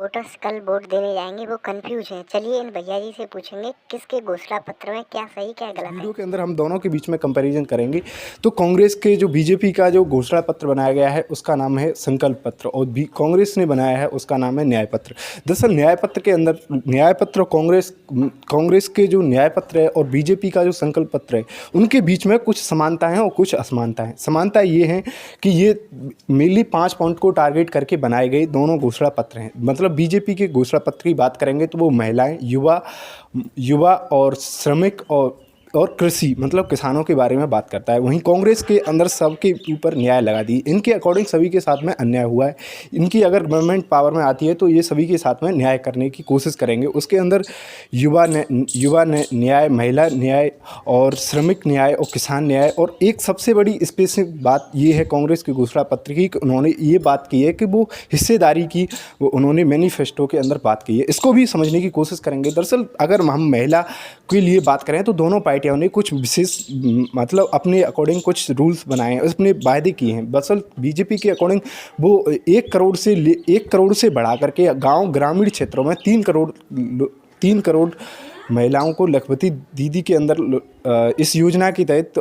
Voters कल vote देने जाएंगे, वो कंफ्यूज हैं। चलिए इन भैया जी से पूछेंगे किसके घोषणा पत्र में क्या सही क्या गलत है। वीडियो के अंदर हम दोनों के बीच में कंपैरिजन करेंगे। तो कांग्रेस के जो बीजेपी का जो घोषणा पत्र बनाया गया है उसका नाम है संकल्प पत्र, और भी कांग्रेस ने बनाया है उसका नाम है न्याय पत्र। दरअसल न्याय पत्र के अंदर न्याय पत्र कांग्रेस के जो न्याय पत्र है और बीजेपी का जो संकल्प पत्र है उनके बीच में कुछ समानताएं हैं और कुछ असमानताएं। समानता ये है कि ये मेनली 5 पॉइंट को टारगेट करके बनाए गए दोनों घोषणा पत्र हैं। मतलब बीजेपी के घोषणा पत्र की बात करेंगे तो वो महिलाएं, युवा और श्रमिक और कृषि मतलब किसानों के बारे में बात करता है। वहीं कांग्रेस के अंदर सबके ऊपर न्याय लगा दी। इनके अकॉर्डिंग सभी के साथ में अन्याय हुआ है। इनकी अगर गवर्नमेंट पावर में आती है तो ये सभी के साथ में न्याय करने की कोशिश करेंगे। उसके अंदर युवा न्याय, महिला न्याय और श्रमिक न्याय और किसान न्याय। और एक सबसे बड़ी स्पेसिफिक बात ये है कांग्रेस के घोषणा पत्र की कि उन्होंने ये बात की है कि वो हिस्सेदारी की वो उन्होंने मैनिफेस्टो के अंदर बात की है। इसको भी समझने की कोशिश करेंगे। दरअसल अगर हम महिला के लिए बात करें तो दोनों पार्टियों ने कुछ विशेष मतलब अपने अकॉर्डिंग कुछ रूल्स बनाए हैं, अपने वायदे किए हैं। दरअसल बीजेपी के अकॉर्डिंग वो 1 करोड़ से बढ़ा करके गांव ग्रामीण क्षेत्रों में 3 करोड़ महिलाओं को लखपति दीदी के अंदर इस योजना के तहत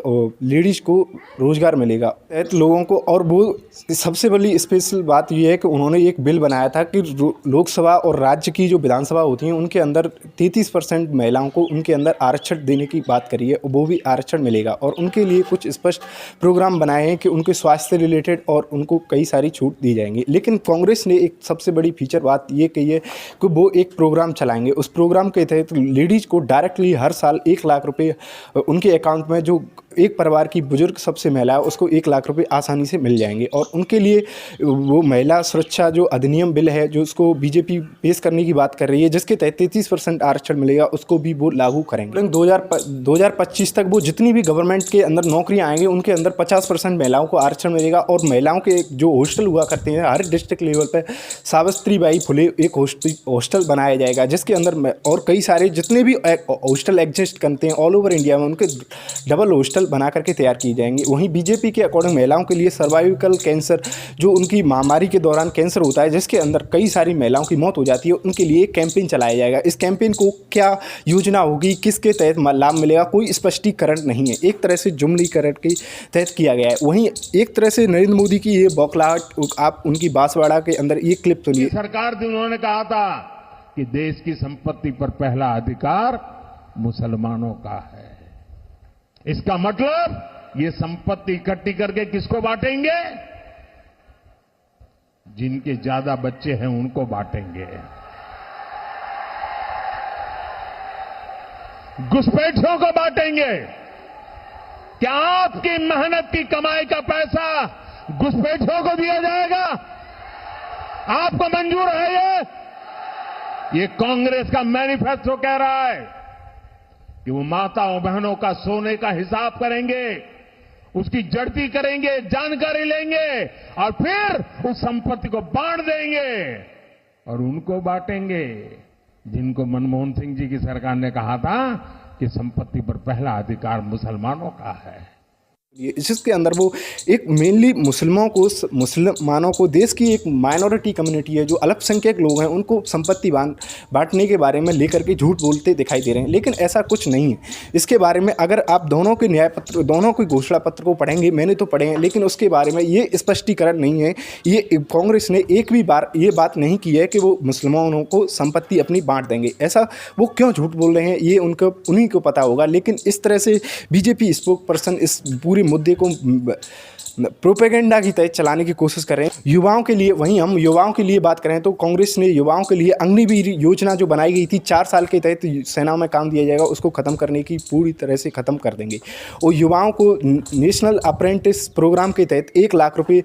लेडीज़ को रोज़गार मिलेगा तहत लोगों को। और वो सबसे बड़ी स्पेशल बात ये है कि उन्होंने एक बिल बनाया था कि लोकसभा और राज्य की जो विधानसभा होती हैं उनके अंदर 33% महिलाओं को उनके अंदर आरक्षण देने की बात करी है, वो भी आरक्षण मिलेगा। और उनके लिए कुछ स्पष्ट प्रोग्राम बनाए हैं कि उनके स्वास्थ्य से रिलेटेड और उनको कई सारी छूट दी जाएंगी। लेकिन कांग्रेस ने एक सबसे बड़ी फीचर बात ये कही है कि वो एक प्रोग्राम चलाएंगे। उस प्रोग्राम के तहत लेडीज़ को डायरेक्टली हर साल 1 लाख रुपये उनके अकाउंट में, जो एक परिवार की बुजुर्ग सबसे महिला है उसको 1 लाख रुपए आसानी से मिल जाएंगे। और उनके लिए वो महिला सुरक्षा जो अधिनियम बिल है जो उसको बीजेपी पेश करने की बात कर रही है, जिसके तहत 33% आरक्षण मिलेगा, उसको भी वो लागू करेंगे। 2025 तक वो जितनी भी गवर्नमेंट के अंदर नौकरियां आएंगी उनके अंदर 50% महिलाओं को आरक्षण मिलेगा। और महिलाओं के जो हॉस्टल हुआ करते हैं हर डिस्ट्रिक्ट लेवल पर सावित्रीबाई फुले एक हॉस्टल बनाया जाएगा, जिसके अंदर और कई सारे जितने भी हॉस्टल एग्जिस्ट करते हैं ऑल ओवर इंडिया में उनके डबल हॉस्टल बना करके तैयार की जाएंगी। वहीं बीजेपी के अकॉर्डिंग महिलाओं के लिए सर्वाइकल कैंसर, जो उनकी महामारी के दौरान कैंसर होता है जिसके अंदर कई सारी महिलाओं की मौत हो जाती है, उनके लिए एक कैंपेन चलाया जाएगा। इस कैंपेन को क्या योजना होगी, किसके तहत लाभ मिलेगा, कोई स्पष्टीकरण नहीं है। एक तरह से जुमलीकरण के तहत किया गया है। वहीं एक तरह से नरेंद्र मोदी की ये बौखलाहट, आप उनकी बांसवाड़ा के अंदर ये क्लिप सुनिए। सरकार ने उन्होंने कहा था कि देश की संपत्ति पर पहला अधिकार मुसलमानों का है। इसका मतलब ये संपत्ति इकट्ठी करके किसको बांटेंगे? जिनके ज्यादा बच्चे हैं उनको बांटेंगे। घुसपैठियों को बांटेंगे। क्या आपकी मेहनत की कमाई का पैसा घुसपैठियों को दिया जाएगा? आपको मंजूर है ये कांग्रेस का मैनिफेस्टो कह रहा है कि वो माताओं बहनों का सोने का हिसाब करेंगे, उसकी जड़ती करेंगे, जानकारी लेंगे और फिर उस संपत्ति को बांट देंगे। और उनको बांटेंगे जिनको मनमोहन सिंह जी की सरकार ने कहा था कि संपत्ति पर पहला अधिकार मुसलमानों का है। जिसके अंदर वो एक मेनली मुसलमानों को, देश की एक माइनॉरिटी कम्युनिटी है जो अल्पसंख्यक लोग हैं, उनको संपत्ति बांटने के बारे में लेकर के झूठ बोलते दिखाई दे रहे हैं। लेकिन ऐसा कुछ नहीं है। इसके बारे में अगर आप दोनों के न्याय पत्र, दोनों के घोषणा पत्र को पढ़ेंगे, मैंने तो पढ़े हैं, लेकिन उसके बारे में ये स्पष्टीकरण नहीं है। ये कांग्रेस ने एक भी बार ये बात नहीं की है कि वो मुसलमानों को संपत्ति अपनी बांट देंगे। ऐसा वो क्यों झूठ बोल रहे हैं ये उन्हीं को पता होगा। लेकिन इस तरह से बीजेपी स्पोक पर्सन इस पूरी मुद्दे को प्रोपेगेंडा की तहत चलाने की कोशिश कर रहे हैं युवाओं के लिए। वहीं हम युवाओं के लिए बात करें तो कांग्रेस ने युवाओं के लिए अग्निवीर योजना जो बनाई गई थी 4 साल के तहत सेना में काम दिया जाएगा, उसको ख़त्म करने की पूरी तरह से ख़त्म कर देंगे। और युवाओं को नेशनल अप्रेंटिस प्रोग्राम के तहत 1 लाख रुपये,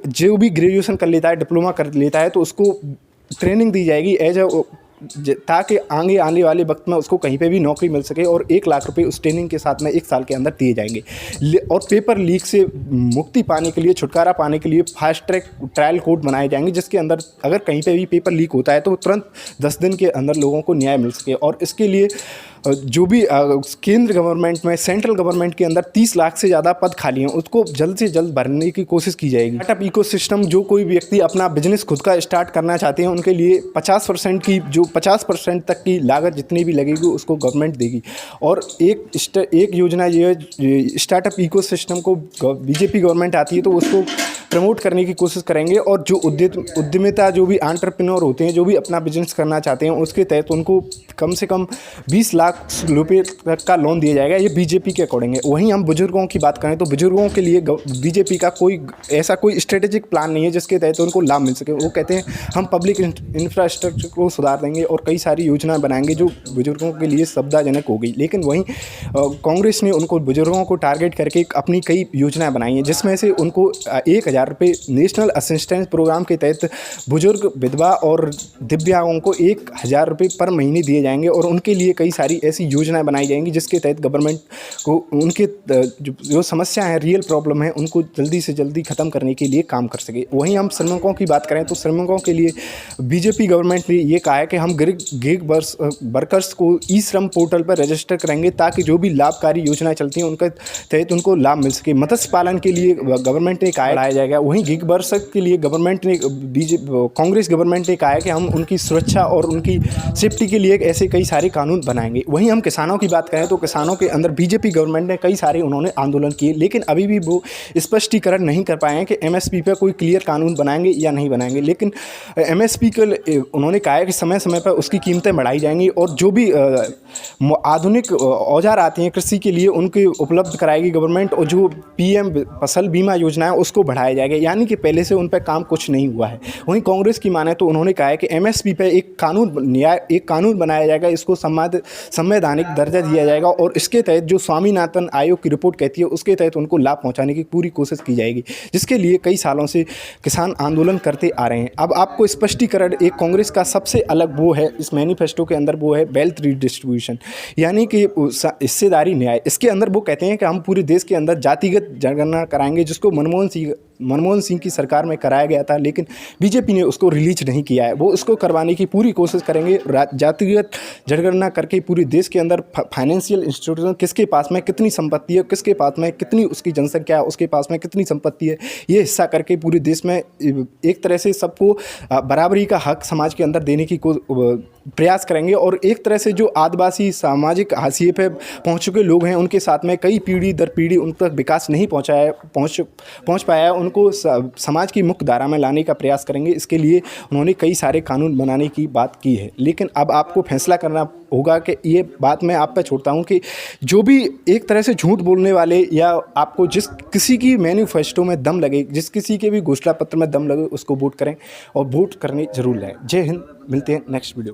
जो भी ग्रेजुएशन कर लेता है, डिप्लोमा कर लेता है, तो उसको ट्रेनिंग दी जाएगी ताकि आने वाले वक्त में उसको कहीं पे भी नौकरी मिल सके। और 1 लाख रुपए उस ट्रेनिंग के साथ में 1 साल के अंदर दिए जाएंगे। और पेपर लीक से मुक्ति पाने के लिए, छुटकारा पाने के लिए फास्ट ट्रैक ट्रायल कोर्ट बनाए जाएंगे, जिसके अंदर अगर कहीं पे भी पेपर लीक होता है तो तुरंत 10 दिन के अंदर लोगों को न्याय मिल सके। और इसके लिए जो भी केंद्र गवर्नमेंट में, सेंट्रल गवर्नमेंट के अंदर 30 लाख से ज़्यादा पद खाली हैं, उसको जल्द से जल्द भरने की कोशिश की जाएगी। स्टार्टअप इकोसिस्टम, जो कोई व्यक्ति अपना बिजनेस खुद का स्टार्ट करना चाहते हैं उनके लिए 50% तक की लागत जितनी भी लगेगी उसको गवर्नमेंट देगी। और एक योजना ये है, स्टार्टअप इकोसिस्टम को बीजेपी गवर्नमेंट आती है तो उसको प्रमोट करने की कोशिश करेंगे। और जो उद्यमिता, जो भी एंटरप्रेन्योर होते हैं, जो भी अपना बिजनेस करना चाहते हैं, उसके तहत उनको कम से कम 20 लाख रुपये तक का लोन दिया जाएगा। ये बीजेपी के अकॉर्डिंग है। वहीं हम बुजुर्गों की बात करें तो बुजुर्गों के लिए बीजेपी का कोई स्ट्रेटेजिक प्लान नहीं है जिसके तहत उनको लाभ मिल सके। वो कहते हैं हम पब्लिक इंफ्रास्ट्रक्चर को सुधार देंगे और कई सारी योजना बनाएंगे जो बुजुर्गों के लिए सुविधाजनक होगी। लेकिन वहीं कांग्रेस ने उनको बुजुर्गों को टारगेट करके अपनी कई योजनाएं बनाई हैं, जिसमें से उनको 1000 रुपये नेशनल असिस्टेंस प्रोग्राम के तहत बुजुर्ग, विधवा और दिव्यांगों को 1000 रुपये पर महीने दिए जाएंगे। और उनके लिए कई सारी ऐसी योजनाएं बनाई जाएंगी जिसके तहत गवर्नमेंट को उनके जो समस्या है, रियल प्रॉब्लम है, उनको जल्दी से जल्दी ख़त्म करने के लिए काम कर सके। वहीं हम श्रमिकों की बात करें तो श्रमिकों के लिए बीजेपी गवर्नमेंट ने ये कहा है कि हम गिग वर्कर्स को ई श्रम पोर्टल पर रजिस्टर करेंगे ताकि जो भी लाभकारी योजनाएं चलती हैं उनके तहत उनको लाभ मिल सके। मत्स्य पालन के लिए गवर्नमेंट ने कहा बढ़ाया जाएगा। वहीं गिग वर्कर्स के लिए कांग्रेस गवर्नमेंट ने कहा है कि हम उनकी सुरक्षा और उनकी सेफ्टी के लिए ऐसे कई सारे कानून बनाएंगे। वहीं हम किसानों की बात करें तो किसानों के अंदर बीजेपी गवर्नमेंट ने कई सारे उन्होंने आंदोलन किए, लेकिन अभी भी वो स्पष्टीकरण नहीं कर पाए हैं कि एमएसपी पर कोई क्लियर कानून बनाएंगे या नहीं बनाएंगे। लेकिन एमएसपी के उन्होंने कहा है कि समय समय पर उसकी कीमतें बढ़ाई जाएंगी और जो भी आधुनिक औजार आते हैं कृषि के लिए उनके उपलब्ध कराएगी गवर्नमेंट। और जो पीएम फसल बीमा योजना है उसको बढ़ाया जाएगा, यानी कि पहले से उन पर काम कुछ नहीं हुआ है। वहीं कांग्रेस की माने तो उन्होंने कहा है कि एमएसपी पे एक कानून बनाया जाएगा, इसको संवैधानिक दर्जा दिया जाएगा और इसके तहत जो स्वामीनाथन आयोग की रिपोर्ट कहती है उसके तहत उनको लाभ पहुंचाने की पूरी कोशिश की जाएगी, जिसके लिए कई सालों से किसान आंदोलन करते आ रहे हैं। अब आपको स्पष्टीकरण एक कांग्रेस का सबसे अलग वो है इस मैनिफेस्टो के अंदर, वो है वेल्थ रीडिस्ट्रीब्यूशन, यानी कि हिस्सेदारी न्याय। इसके अंदर वो कहते हैं कि हम पूरे देश के अंदर जातिगत जनगणना कराएंगे, जिसको मनमोहन सिंह की सरकार में कराया गया था, लेकिन बीजेपी ने उसको रिलीज नहीं किया है। वो उसको करवाने की पूरी कोशिश करेंगे, जातिगत जनगणना करके पूरे देश के अंदर फाइनेंशियल इंस्टीट्यूशन किसके पास में कितनी संपत्ति है, किसके पास में कितनी उसकी जनसंख्या है, उसके पास में कितनी संपत्ति है, ये हिस्सा करके पूरे देश में एक तरह से सबको बराबरी का हक समाज के अंदर देने की प्रयास करेंगे। और एक तरह से जो आदिवासी सामाजिक हाशिए पे पहुंच चुके लोग हैं उनके साथ में कई पीढ़ी दर पीढ़ी उन तक विकास नहीं पहुंच पाया है, उनको समाज की मुख्य धारा में लाने का प्रयास करेंगे। इसके लिए उन्होंने कई सारे कानून बनाने की बात की है। लेकिन अब आपको फैसला करना होगा कि ये बात मैं आप पे छोड़ता हूँ कि जो भी एक तरह से झूठ बोलने वाले या आपको जिस किसी की मैनिफेस्टो में दम लगे, जिस किसी के भी घोषणा पत्र में दम लगे, उसको वोट करें और वोट करने जरूर लाएं। जय हिंद, मिलते हैं नेक्स्ट वीडियो।